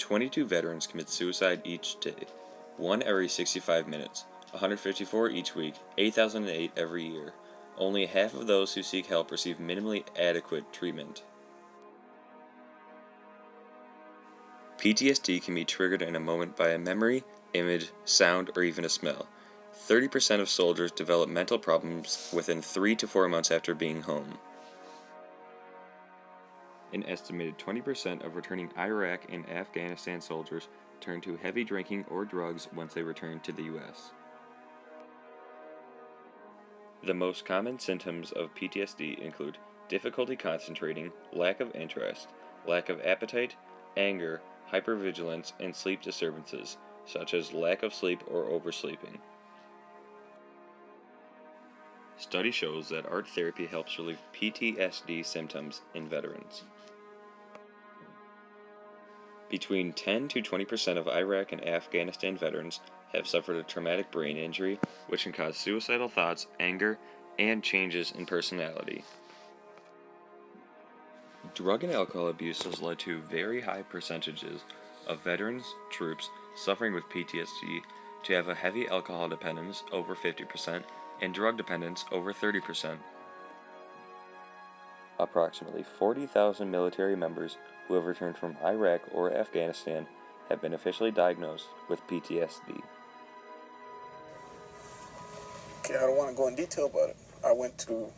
22 veterans commit suicide each day, 1 every 65 minutes, 154 each week, 8,008 every year. Only half of those who seek help receive minimally adequate treatment. PTSD can be triggered in a moment by a memory, image, sound, or even a smell. 30% of soldiers develop mental problems within 3 to 4 months after being home. An estimated 20% of returning Iraq and Afghanistan soldiers turn to heavy drinking or drugs once they return to the U.S. The most common symptoms of PTSD include difficulty concentrating, lack of interest, lack of appetite, anger, hypervigilance, and sleep disturbances, such as lack of sleep or oversleeping. Study shows that art therapy helps relieve PTSD symptoms in veterans. Between 10 to 20% of Iraq and Afghanistan veterans have suffered a traumatic brain injury, which can cause suicidal thoughts, anger, and changes in personality. Drug and alcohol abuse has led to very high percentages of veterans, troops suffering with PTSD to have a heavy alcohol dependence, over 50%, and drug dependence, over 30%. Approximately 40,000 military members who have returned from Iraq or Afghanistan have been officially diagnosed with PTSD. Okay, I don't want to go in detail, but I went through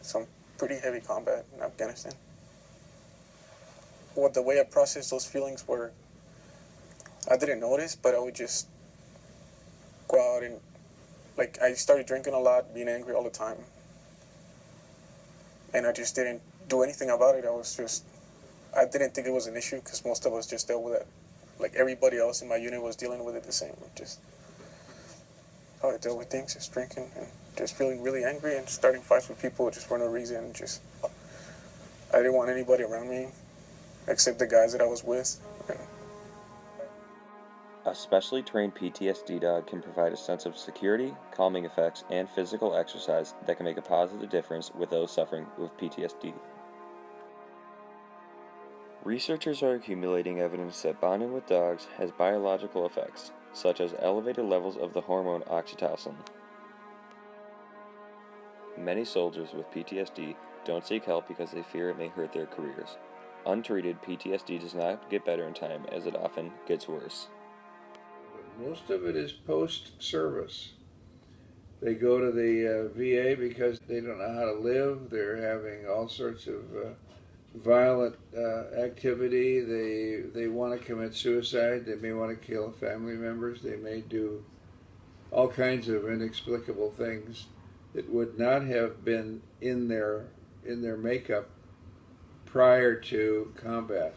some pretty heavy combat in Afghanistan. The way I processed those feelings were, I didn't notice, but I would just go out and, I started drinking a lot, being angry all the time. And I just didn't do anything about it. I didn't think it was an issue because most of us just dealt with it. Like everybody else in my unit was dealing with it the same. Just how I dealt with things, just drinking and just feeling really angry and starting fights with people just for no reason. I didn't want anybody around me except the guys that I was with. A specially trained PTSD dog can provide a sense of security, calming effects, and physical exercise that can make a positive difference with those suffering with PTSD. Researchers are accumulating evidence that bonding with dogs has biological effects, such as elevated levels of the hormone oxytocin. Many soldiers with PTSD don't seek help because they fear it may hurt their careers. Untreated, PTSD does not get better in time, as it often gets worse. Most of it is post-service. They go to the VA because they don't know how to live. They're having all sorts of violent activity. They want to commit suicide. They may want to kill family members. They may do all kinds of inexplicable things that would not have been in their makeup prior to combat.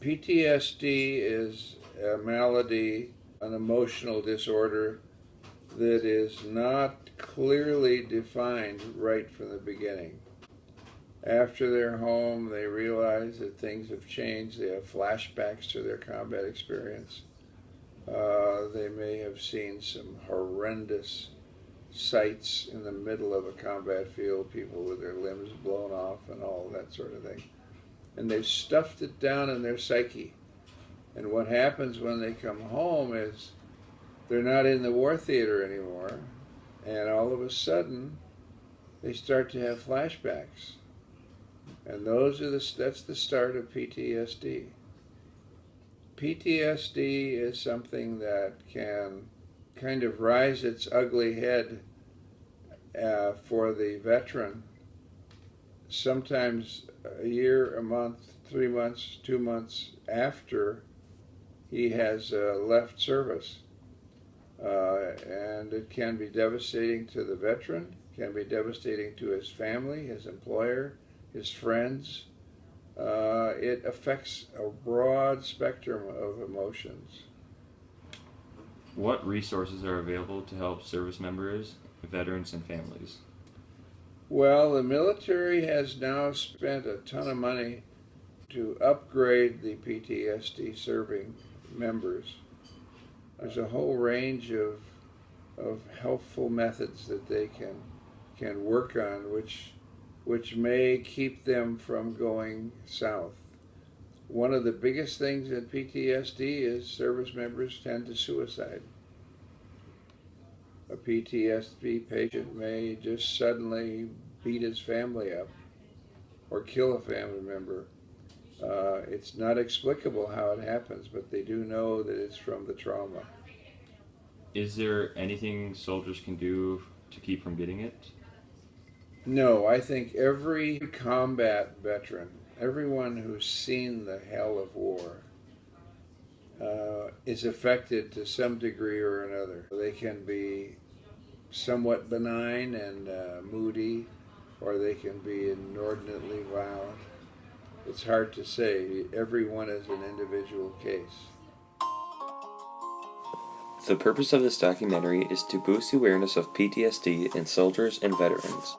PTSD is a malady, an emotional disorder that is not clearly defined right from the beginning. After they're home, they realize that things have changed. They have flashbacks to their combat experience. They may have seen some horrendous sights in the middle of a combat field, people with their limbs blown off and all that sort of thing. And they've stuffed it down in their psyche. And what happens when they come home is they're not in the war theater anymore, and all of a sudden they start to have flashbacks. And that's the start of PTSD. PTSD is something that can kind of rise its ugly head for the veteran, sometimes a year, a month, 3 months, 2 months after he has left service. And it can be devastating to the veteran, can be devastating to his family, his employer, his friends. It affects a broad spectrum of emotions. What resources are available to help service members, veterans, and families? Well, the military has now spent a ton of money to upgrade the PTSD serving members. There's a whole range of helpful methods that they can work on, which may keep them from going south. One of the biggest things in PTSD is service members tend to suicide. A PTSD patient may just suddenly beat his family up or kill a family member. It's not explicable how it happens, but they do know that it's from the trauma. Is there anything soldiers can do to keep from getting it? No, I think every combat veteran, everyone who's seen the hell of war, is affected to some degree or another. They can be somewhat benign and moody, or they can be inordinately violent. It's hard to say. Everyone is an individual case. The purpose of this documentary is to boost the awareness of PTSD in soldiers and veterans.